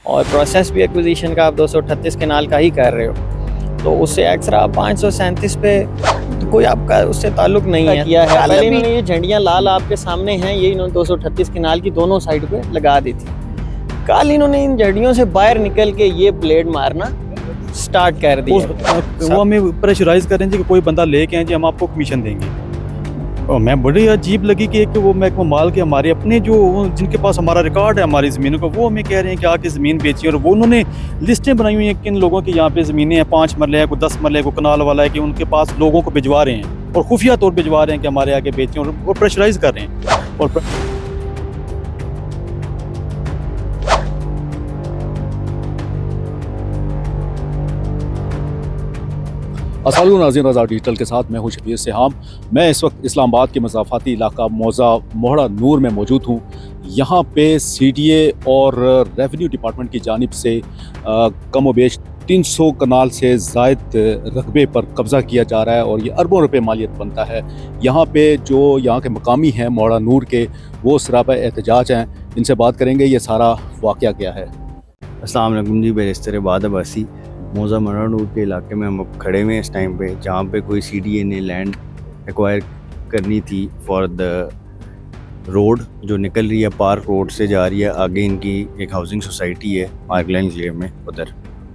और प्रोसेस भी एक्विजिशन का आप 238 कनाल का ही कर रहे हो, तो उससे एक्स्ट्रा आप 537 पे तो कोई आपका उससे ताल्लुक नहीं है। किया है पहले इन्होंने ये झंडियाँ लाल आपके सामने हैं, ये इन्होंने 238 कनाल की दोनों साइड पे लगा दी थी। कल इन्होंने इन झंडियों से बाहर निकल के ये ब्लेड मारना स्टार्ट कर दिया। वो हमें प्रेशराइज कर रहे हैं कि कोई बंदा लेके आए जी, हम आपको कमीशन देंगे। और मैं बड़ी अजीब लगी कि एक वो महकमा माल के हमारे अपने जो जिनके पास हमारा रिकॉर्ड है हमारी ज़मीनों का, वो हमें कह रहे हैं कि आके ज़मीन बेचिए। और वो उन्होंने लिस्टें बनाई हुई हैं किन लोगों की यहाँ पे ज़मीनें हैं, 5 मरले है, कोई 10 मरले है, कोई कनाल वाला है, कि उनके पास लोगों को भिजवा रहे हैं और खुफिया तौर पर भिजवा रहे हैं कि हमारे आगे बेचें, और वो प्रेशराइज कर रहे हैं। और अस्सलाम नाज़रीन, रज़ा डिजिटल के साथ मैं हूं शबीर सिहाम। मैं इस वक्त इस्लामाबाद के मज़ाफ़ाती इलाका मौज़ा मोहड़ा नूर में मौजूद हूं। यहाँ पे CDA और रेवेन्यू डिपार्टमेंट की जानिब से कम व बेश 300 कनाल से ज़ायद रकबे पर कब्ज़ा किया जा रहा है और ये अरबों रुपए मालियत बनता है। यहाँ पे जो यहाँ के मकामी हैं मोहड़ा नूर के, वो सरापा एहतजाज हैं। इनसे बात करेंगे ये सारा वाक़या क्या है। अस्सलाम वालेकुम जी, बेरिस्तर बाद अब्बासी मौज़ा मोहड़ा नूर के इलाके में हम अब खड़े हुए हैं इस टाइम पे, जहाँ पे कोई CDA ने लैंड एक्वायर करनी थी फॉर द रोड जो निकल रही है पार्क रोड से जा रही है आगे। इनकी एक हाउसिंग सोसाइटी है मार्कलाइन एरिया में, उधर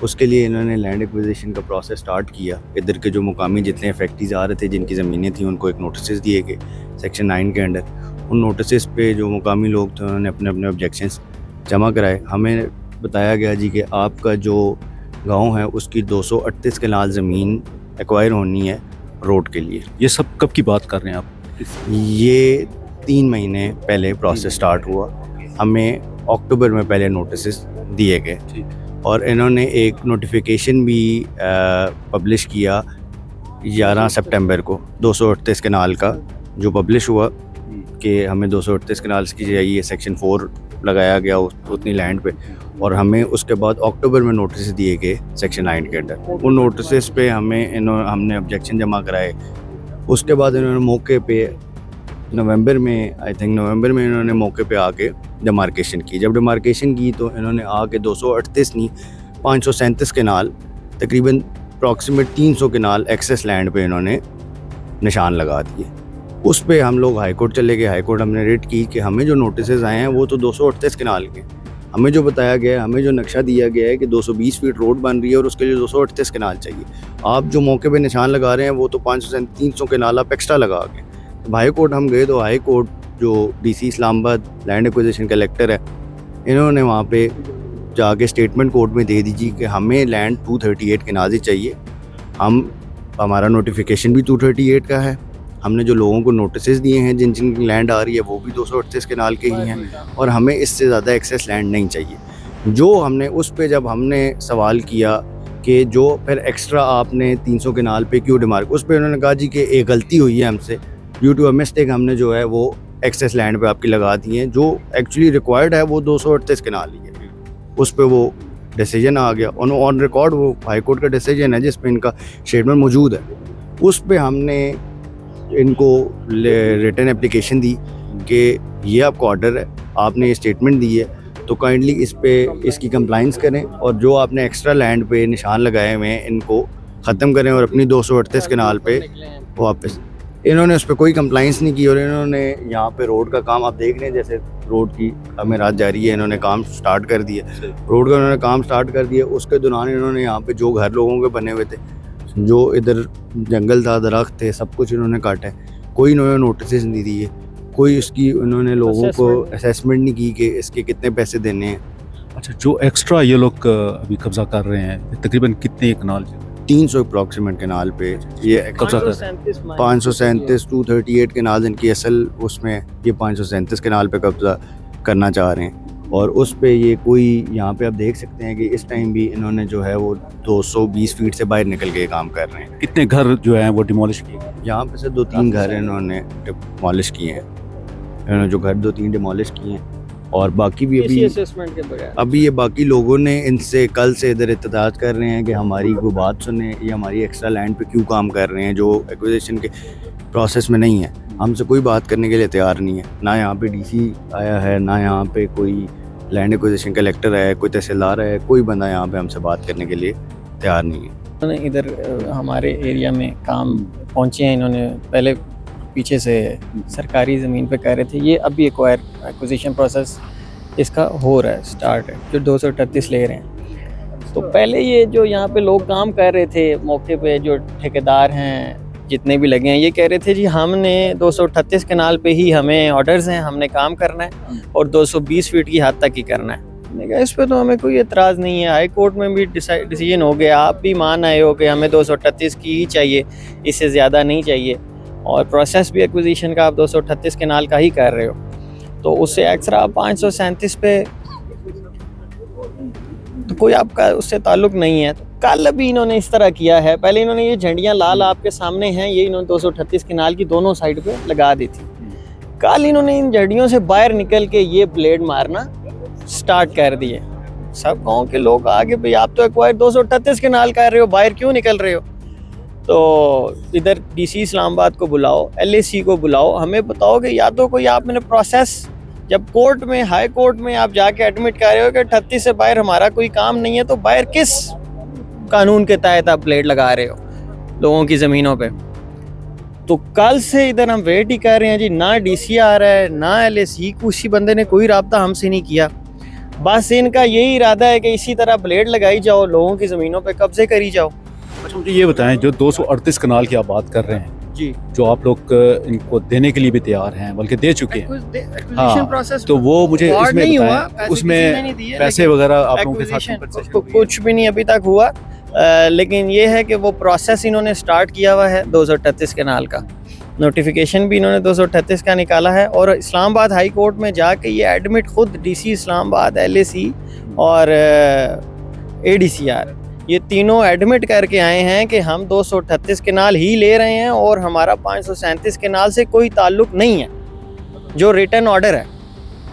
उसके लिए इन्होंने लैंड एक्विजिशन का प्रोसेस स्टार्ट किया। इधर के जो मुकामी जितने फैक्ट्रीज आ रहे थे जिनकी ज़मीनें थी, उनको एक नोटिस दिए गए सेक्शन 9 के अंडर। उन नोटिस पे जो मुकामी लोग थे उन्होंने अपने अपने ऑब्जेक्शंस जमा कराए। हमें बताया गया जी कि आपका जो गांव है उसकी 238 कनाल ज़मीन एक्वायर होनी है रोड के लिए। ये सब कब की बात कर रहे हैं आप? ये 3 महीने पहले प्रोसेस स्टार्ट हुआ। हमें अक्टूबर में पहले नोटिस दिए गए और इन्होंने एक नोटिफिकेशन भी पब्लिश किया 11 सितंबर को 238 कनाल का, जो पब्लिश हुआ कि हमें 238 कनाल की चाहिए, सेक्शन 4 लगाया गया उतनी लैंड पे। और हमें उसके बाद अक्टूबर में नोटिस दिए गए सेक्शन 9 के अंडर। उन नोटिस पे हमने ऑब्जेक्शन जमा कराए। उसके बाद इन्होंने मौके पे नवंबर में इन्होंने मौके पे आके डिमार्केशन की। जब डिमार्केशन की तो इन्होंने आके 238 नहीं 537 कनाल, तकरीबन अप्रॉक्सीमेट 300 कनाल एक्सेस लैंड पे इन्होंने निशान लगा दिए। उस पे हम लोग हाई कोर्ट चले गए। हाई कोर्ट हमने रेट की कि हमें जो नोटिस आए हैं वो तो 238 कनाल के, हमें जो बताया गया है, हमें जो नक्शा दिया गया है कि 220 फीट रोड बन रही है और उसके लिए 238 कनाल चाहिए। आप जो मौके पे निशान लगा रहे हैं वो तो 300 कनाल आप एक्स्ट्रा लगा के। तो हाई कोर्ट हम गए तो हाई कोर्ट जो DC Islamabad land acquisition collector है, इन्होंने वहाँ पे जाके स्टेटमेंट कोर्ट में दे दीजिए कि हमें लैंड 238 कनाल ही चाहिए। हमारा नोटिफिकेशन भी 238 का है। हमने जो लोगों को नोटिस दिए हैं जिन जिन लैंड आ रही है वो भी 238 कनाल के ही हैं और हमें इससे ज़्यादा एक्सेस लैंड नहीं चाहिए। जो हमने उस पे जब हमने सवाल किया कि जो फिर एक्स्ट्रा आपने 300 कनाल पे क्यों डिमार्क, उस पर उन्होंने कहा जी कि एक गलती हुई है हमसे, ड्यू टू अ मिस्टेक हमने जो है वो एक्सेस लैंड पे आपकी लगा दी है, जो एक्चुअली रिक्वायर्ड है वो 238 कनाल ही है। उस पर वो डिसीजन आ गया ऑन रिकॉर्ड, वो हाई कोर्ट का डिसीजन है जिस पे इनका स्टेटमेंट मौजूद है। उस पर हमने इनको रिटन एप्लीकेशन दी कि ये आपका ऑर्डर है, आपने ये स्टेटमेंट दी है, तो काइंडली इस पे इसकी कंप्लाइंस करें और जो आपने एक्स्ट्रा लैंड पे निशान लगाए हुए हैं इनको ख़त्म करें और अपनी 238 कनाल पे वापस। इन्होंने उस पर कोई कंप्लाइंस नहीं की और इन्होंने यहाँ पे रोड का काम आप देख रहे हैं, जैसे रोड की अमीरात जारी है, इन्होंने काम स्टार्ट कर दिया। रोड का इन्होंने काम स्टार्ट कर दिया। उसके दौरान इन्होंने यहाँ पे जो घर लोगों के बने हुए थे, जो इधर जंगल था, दरख्त थे, सब कुछ इन्होंने काटा है। कोई इन्होंने नोटिस नहीं दिए, कोई उसकी उन्होंने लोगों को असेसमेंट नहीं की कि इसके कितने पैसे देने हैं। अच्छा, जो एक्स्ट्रा ये लोग अभी कब्जा कर रहे हैं तकरीबन कितने कनाल? 300 अप्रॉक्सीमेट कनाल पे ये कब्जा कर 537 238 कनाल इनकी असल उसमें, ये 537 कनाल पे कब्जा करना चाह रहे हैं। और उस पे ये कोई यहाँ पे आप देख सकते हैं कि इस टाइम भी इन्होंने जो है वो 220 फीट से बाहर निकल के काम कर रहे हैं। कितने घर जो हैं वो डिमोलिश किए गए? यहाँ पे से 2-3 घर इन्होंने डिमोलिश किए हैं। इन्होंने जो घर 2-3 डिमोलिश किए हैं और बाकी भी अभी ये बाकी लोगों ने इनसे कल से इधर एहतजाज कर रहे हैं कि हमारी कोई बात सुने, ये हमारी एक्स्ट्रा लैंड पे क्यों काम कर रहे हैं जो एक्विजिशन के प्रोसेस में नहीं है। हमसे कोई बात करने के लिए तैयार नहीं है, ना यहाँ पे DC आया है, ना यहाँ पे कोई लैंड एक्विजिशन कलेक्टर है, कोई तहसीलदार है, कोई बंदा यहाँ पे हमसे बात करने के लिए तैयार नहीं है। उन्होंने इधर हमारे एरिया में काम पहुँचे हैं, इन्होंने पहले पीछे से सरकारी ज़मीन पे कह रहे थे, ये अभी एक्विजिशन प्रोसेस इसका हो रहा है, स्टार्ट है, जो 238 ले रहे हैं। तो पहले ये जो यहाँ पे लोग काम कर रहे थे मौके पे, जो ठेकेदार हैं जितने भी लगे हैं, ये कह रहे थे जी हमने 238 कनाल पे ही हमें ऑर्डर्स हैं, हमने काम करना है और 220 फीट की हद तक ही करना है। मैंने कहा इस पे तो हमें कोई एतराज़ नहीं है, हाई कोर्ट में भी डिसीजन हो गया, आप भी मान आए हो कि हमें 238 की ही चाहिए, इससे ज़्यादा नहीं चाहिए, और प्रोसेस भी एक्विजिशन का आप 238 कनाल का ही कर रहे हो, तो उससे एक्स्ट्रा 537 पे तो कोई आपका उससे ताल्लुक़ नहीं है। तो कल अभी इन्होंने इस तरह किया है, पहले इन्होंने ये झंडियाँ लाल आपके सामने हैं, ये इन्होंने 238 कनाल की दोनों साइड पे लगा दी थी। कल इन्होंने इन झंडियों से बाहर निकल के ये ब्लेड मारना स्टार्ट कर दिए। सब गाँव के लोग आगे भाई आप तो एक्वायर 238 कनाल कर रहे हो, बाहर क्यों निकल रहे हो? तो इधर DC इस्लामाबाद को बुलाओ, LAC को बुलाओ, हमें बताओ कि या तो कोई आपने प्रोसेस, जब कोर्ट में, हाई कोर्ट में आप जाके एडमिट कर रहे हो कि 38 से बाहर हमारा कोई काम नहीं है, तो बाहर किस कानून के तहत आप प्लेट लगा रहे हो लोगों की ज़मीनों पे? तो कल से इधर हम वेट ही कर रहे हैं जी, ना DC आ रहा है, ना LAC, किसी बंदे ने कोई रब्ता हमसे नहीं किया। बस इनका यही इरादा है कि इसी तरह ब्लेड लगाई जाओ, लोगों की ज़मीनों पे कब्जे करी जाओ। अच्छा, मुझे ये बताएं, जो 238 कनाल की आप बात कर रहे हैं जी, जो आप लोग इनको देने के लिए भी तैयार हैं, बल्कि दे चुके हैं, हाँ, तो वो मुझे इसमें नहीं हुआ, बताएं, उसमें पैसे वगैरह आप लोगों के साथ कुछ भी नहीं अभी तक हुआ, लेकिन ये है कि वो प्रोसेस इन्होंने स्टार्ट किया हुआ है 238 कनाल का, नोटिफिकेशन भी इन्होंने 238 का निकाला है, और इस्लामाबाद हाई कोर्ट में जाके ये एडमिट खुद DC इस्लामाबाद, LAC और ADCR, ये तीनों एडमिट करके आए हैं कि हम 238 कनाल ही ले रहे हैं और हमारा 537 कनाल से कोई ताल्लुक़ नहीं है। जो रिटर्न ऑर्डर है,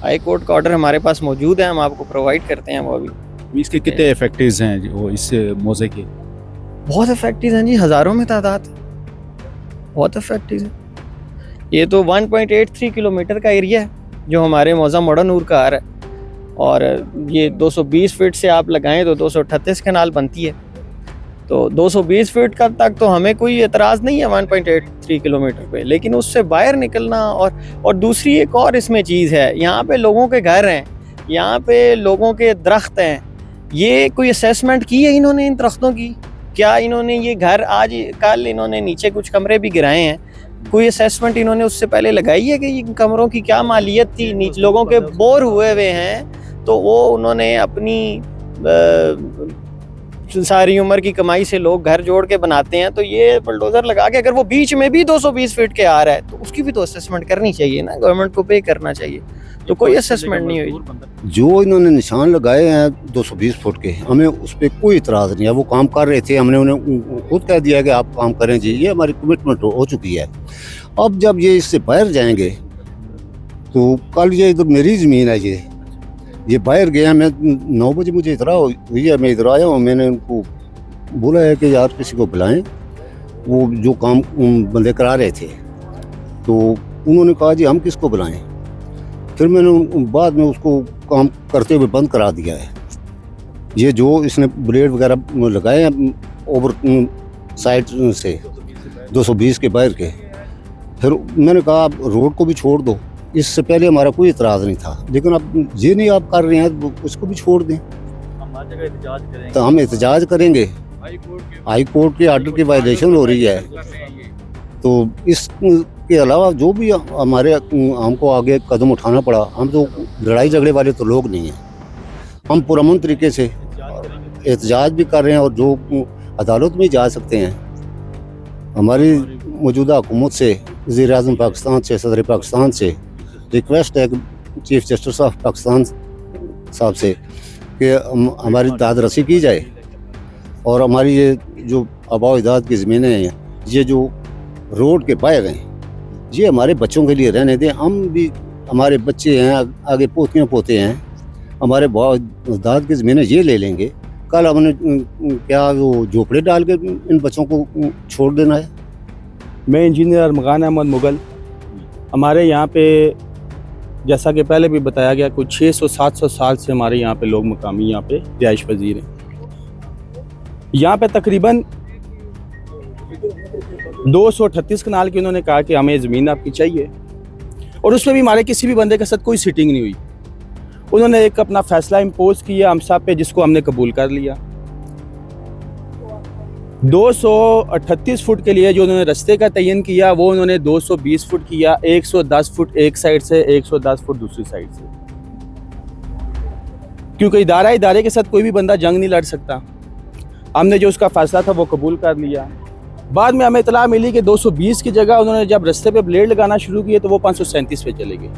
हाई कोर्ट का ऑर्डर हमारे पास मौजूद है, हम आपको प्रोवाइड करते हैं वो अभी। इसके कितने इफेक्टिव्स हैं जो इस मौजे के? बहुत इफेक्टिव हैं जी, हज़ारों में तादाद, बहुत इफेक्टिव है। ये तो 1.83 किलोमीटर का एरिया है जो हमारे मौज़ा मोड़ा नूर का आ रहा है, और ये 220 फीट से आप लगाएं तो 238 कनाल बनती है, तो 220 फीट का तक तो हमें कोई एतराज़ नहीं है 1.83 किलोमीटर पे, लेकिन उससे बाहर निकलना। और दूसरी एक और इसमें चीज़ है, यहाँ पे लोगों के घर हैं, यहाँ पे लोगों के दरख्त हैं, ये कोई असेसमेंट की है इन्होंने इन दरख्तों की? क्या इन्होंने ये घर आज कल इन्होंने नीचे कुछ कमरे भी गिराए हैं, कोई असेसमेंट इन्होंने उससे पहले लगाई है कि इन कमरों की क्या मालियत थी? नीचे लोगों के बोर हुए हुए हैं, तो वो उन्होंने अपनी सारी उम्र की कमाई से लोग घर जोड़ के बनाते हैं, तो ये बुलडोज़र लगा के अगर वो बीच में भी 220 फीट के आ रहा है तो उसकी भी तो असेसमेंट करनी चाहिए ना, गवर्नमेंट को पे करना चाहिए, तो कोई असेसमेंट नहीं हुई। जो इन्होंने निशान लगाए हैं 220 फुट के, हमें उस पर कोई इतराज़ नहीं है, वो काम कर रहे थे, हमने उन्हें खुद कह दिया कि आप काम करें जी, ये हमारी कमिटमेंट हो चुकी है। अब जब ये इससे बाहर जाएंगे तो कल ये इधर मेरी ज़मीन है, ये बाहर गया, मैं 9 बजे मुझे इतरा हुई है, मैं इधर आया हूँ, मैंने उनको बोला है कि यार किसी को बुलाएं, वो जो काम बंदे करा रहे थे, तो उन्होंने कहा जी हम किसको बुलाएं, फिर मैंने बाद में उसको काम करते हुए बंद करा दिया है। ये जो इसने ब्लेड वगैरह लगाए हैं ओवर साइड से 220 के बाहर के, फिर मैंने कहा आप रोड को भी छोड़ दो, इससे पहले हमारा कोई इतराज़ नहीं था, लेकिन अब ये नहीं आप कर रहे हैं, उसको भी छोड़ दें, तो हम एहतजाज करेंगे। हाई कोर्ट के आर्डर की वायलेशन हो रही है, तो इसके अलावा जो भी हमारे हमको आगे कदम उठाना पड़ा, हम तो लड़ाई झगड़े वाले तो लोग नहीं हैं, हम पुरअमन तरीके से एहतजाज भी कर रहे हैं और जो अदालत में जा सकते हैं। हमारी मौजूदा हुकूमत से, वज़ीर-ए-आज़म पाकिस्तान से, सदर पाकिस्तान से रिक्वेस्ट है कि चीफ जस्टिस ऑफ पाकिस्तान साहब से कि हमारी दाद रसी की जाए, और हमारी ये जो आबा अजदाद की ज़मीनें हैं, ये जो रोड के बाहर हैं, ये हमारे बच्चों के लिए रहने दें। हम भी, हमारे बच्चे हैं, आगे पोतियाँ पोते हैं, हमारे आबा अजदाद की ज़मीनें ये ले लेंगे, कल हमने क्या वो झोपड़े डाल के इन बच्चों को छोड़ देना है। मैं इंजीनियर अरमगान अहमद मुगल, हमारे यहाँ पे जैसा कि पहले भी बताया गया, कुछ 600-700 साल से हमारे यहाँ पे लोग मकामी यहाँ पे रिहाइश पजीर हैं। यहाँ पे तकरीबन 238 कनाल की उन्होंने कहा कि हमें ज़मीन आपकी चाहिए, और उसमें भी हमारे किसी भी बंदे के साथ कोई सिटिंग नहीं हुई। उन्होंने एक अपना फैसला इम्पोज किया हम सब पे, जिसको हमने कबूल कर लिया। 238 फुट के लिए जो उन्होंने रास्ते का तयन किया, वो उन्होंने 220 फुट किया, 110 फुट एक साइड से, 110 फुट दूसरी साइड से, क्योंकि इदारे के साथ कोई भी बंदा जंग नहीं लड़ सकता। हमने जो उसका फैसला था वो कबूल कर लिया। बाद में हमें इतला मिली कि 220 की जगह उन्होंने जब रास्ते पे ब्लेड लगाना शुरू किए तो वो 537 पे चले गए।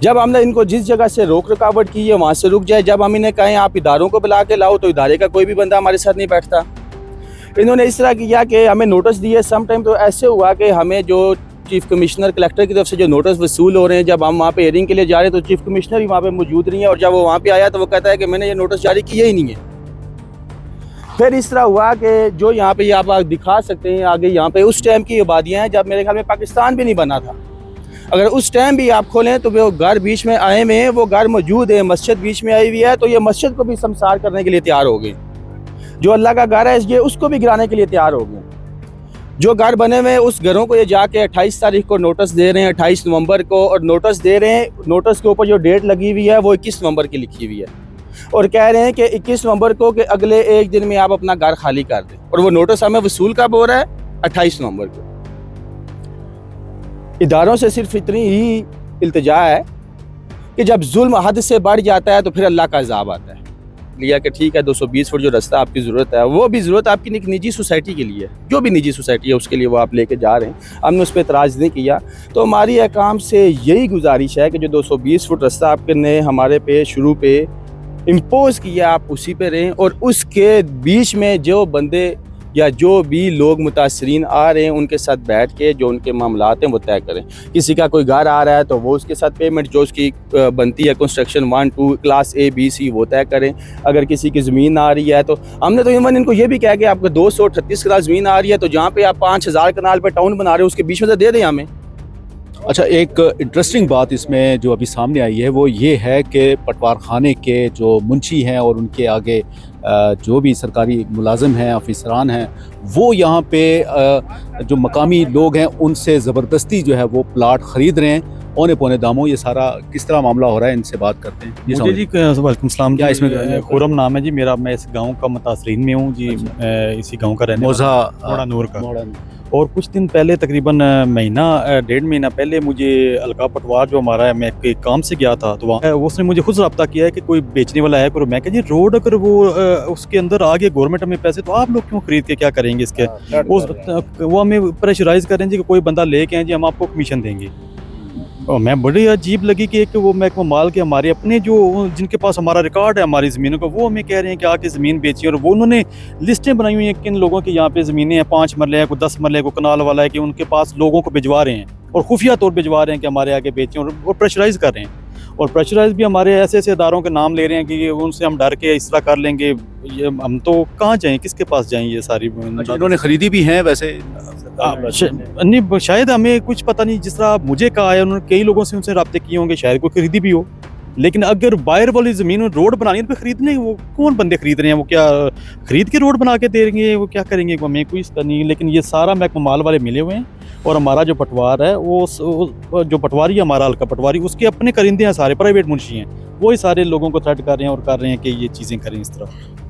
जब हमने इनको जिस जगह से रोक रुकावट की है वहाँ से रुक जाए, जब हम इन्हें कहें आप इदारों को बुला के लाओ, तो इदारे का कोई भी बंदा हमारे साथ नहीं बैठता। इन्होंने इस तरह किया कि हमें नोटिस दिए। सम टाइम तो ऐसे हुआ कि हमें जो चीफ कमिश्नर कलेक्टर की तरफ से जो नोटिस वसूल हो रहे हैं, जब हम वहाँ पे हियरिंग के लिए जा रहे हैं तो चीफ कमिश्नर ही वहाँ पे मौजूद नहीं है, और जब वो वहाँ पे आया तो वो कहता है कि मैंने ये नोटिस जारी किया ही नहीं है। फिर इस तरह हुआ कि जो यहाँ पे आप दिखा सकते हैं आगे, यहाँ पे उस टाइम की आबादियाँ हैं जब मेरे ख्याल में पाकिस्तान भी नहीं बना था। अगर उस टाइम भी आप खोलें तो वो घर बीच में आए हुए हैं, वो घर मौजूद है, मस्जिद बीच में आई हुई है, तो ये मस्जिद को भी समसार करने के लिए तैयार हो गए। जो अल्लाह का घर है ये उसको भी गिराने के लिए तैयार हो गए। जो घर बने हुए हैं उस घरों को ये जाके 28 तारीख को नोटिस दे रहे हैं, 28 नवंबर को, और नोटिस दे रहे हैं। नोटिस के ऊपर जो डेट लगी हुई है वो 21 नवंबर की लिखी हुई है, और कह रहे हैं कि 21 नवंबर को कि अगले एक दिन में आप अपना घर खाली कर दें। और वो नोटिस हमें वसूल कब हो रहा है? 28 नवंबर को। इदारों से सिर्फ इतनी ही इल्तिजा है कि जब जुल्म हद से बढ़ जाता है तो फिर अल्लाह का अज़ाब आता है। लिया कि ठीक है 220 फुट जो रास्ता आपकी ज़रूरत है, वो भी ज़रूरत आपकी एक निजी सोसाइटी के लिए, जो भी निजी सोसाइटी है उसके लिए वो आप लेके जा रहे हैं। हमने उस पर एतराज़ नहीं किया। तो हमारी अकाम से यही गुजारिश है कि जो 220 फुट रास्ता आपने हमारे पे शुरू पे इम्पोज किया, आप उसी पे रहें, और उसके बीच में जो बंदे या जो भी लोग मुतासरीन आ रहे हैं उनके साथ बैठ के जो उनके मामलात हैं वो तय करें। किसी का कोई घर आ रहा है तो वो उसके साथ पेमेंट जो उसकी बनती है, construction 1 2 class A B C, वो तय करें। अगर किसी की ज़मीन आ रही है तो हमने तो इवन इनको ये भी कहा कि आपको 238 कनाल ज़मीन आ रही है, तो जहाँ पे आप 5000 कनाल पे टाउन बना रहे हो उसके बीच में तो दे दें हमें। अच्छा, एक इंटरेस्टिंग बात इसमें जो अभी सामने आई है वो ये है कि पटवार खाने के जो मुंशी हैं और उनके आगे जो भी सरकारी मुलाजिम हैं, अफसरान हैं, वो यहाँ पे जो मकामी लोग हैं उनसे ज़बरदस्ती जो है वो प्लाट ख़रीद रहे हैं औने पौने दामों। ये सारा किस तरह मामला हो रहा है, इनसे बात करते हैं। मुझे जी वालेकुम सलाम, क्या इसमें खुरम नाम है जी मेरा, मैं इस गांव का मुतासरीन में हूँ जी। इसी गांव का रहने मोज़ा नूर का। और कुछ दिन पहले तकरीबन महीना 1.5 महीना पहले मुझे अलका पटवार जो हमारा है, मैं एक काम से गया था तो वहाँ उसने मुझे खुद रब्ता किया है कि कोई बेचने वाला है। मैं कहा जी रोड अगर वो उसके अंदर आ गया गवर्नमेंट हमें पैसे, तो आप लोग क्यों खरीद के क्या करेंगे इसके। वो हमें प्रेशराइज करें जी कि कोई बंदा लेके आए जी हम आपको कमीशन देंगे। और मैं बड़ी अजीब लगी कि एक वो महकमा माल के हमारे अपने जो जिनके पास हमारा रिकॉर्ड है हमारी ज़मीनों का, वो हमें कह रहे हैं कि आके ज़मीन बेची। और वो उन्होंने लिस्टें बनाई हुई हैं किन लोगों की यहाँ पे ज़मीनें हैं, 5 मरले है, कोई 10 मरले है, कोई कनाल वाला है, कि उनके पास लोगों को भिजवा रहे हैं और खुफिया तौर पर भिजवा रहे हैं कि हमारे आगे बेचें, और प्रेशराइज़ कर रहे हैं। और प्रेशराइज भी हमारे ऐसे ऐसे इदारोों के नाम ले रहे हैं कि उनसे हम डर के इस तरह कर लेंगे। ये हम तो कहाँ जाएँ, किसके पास जाएँ? ये सारी इन्होंने ख़रीदी भी हैं वैसे नहीं, शायद हमें कुछ पता नहीं। जिस तरह मुझे कहा है उन्होंने, कई लोगों से उनसे रब्ते किए होंगे, शायद कोई खरीदी भी हो। लेकिन अगर बाहर वाली ज़मीन रोड बनानी है तो खरीदने, वो कौन बंदे खरीद रहे हैं? वो क्या खरीद के रोड बना के देंगे? वो क्या करेंगे? हमें कोई इसका नहीं। लेकिन ये सारा महकमा माल वाले मिले हुए हैं, और हमारा जो पटवार है वो जो पटवारी हमारा हल्का पटवारी, उसके अपने करिंदे हैं, सारे प्राइवेट मुंशी हैं, वही सारे लोगों को थ्रेट कर रहे हैं और कर रहे हैं कि ये चीज़ें करें इस तरह।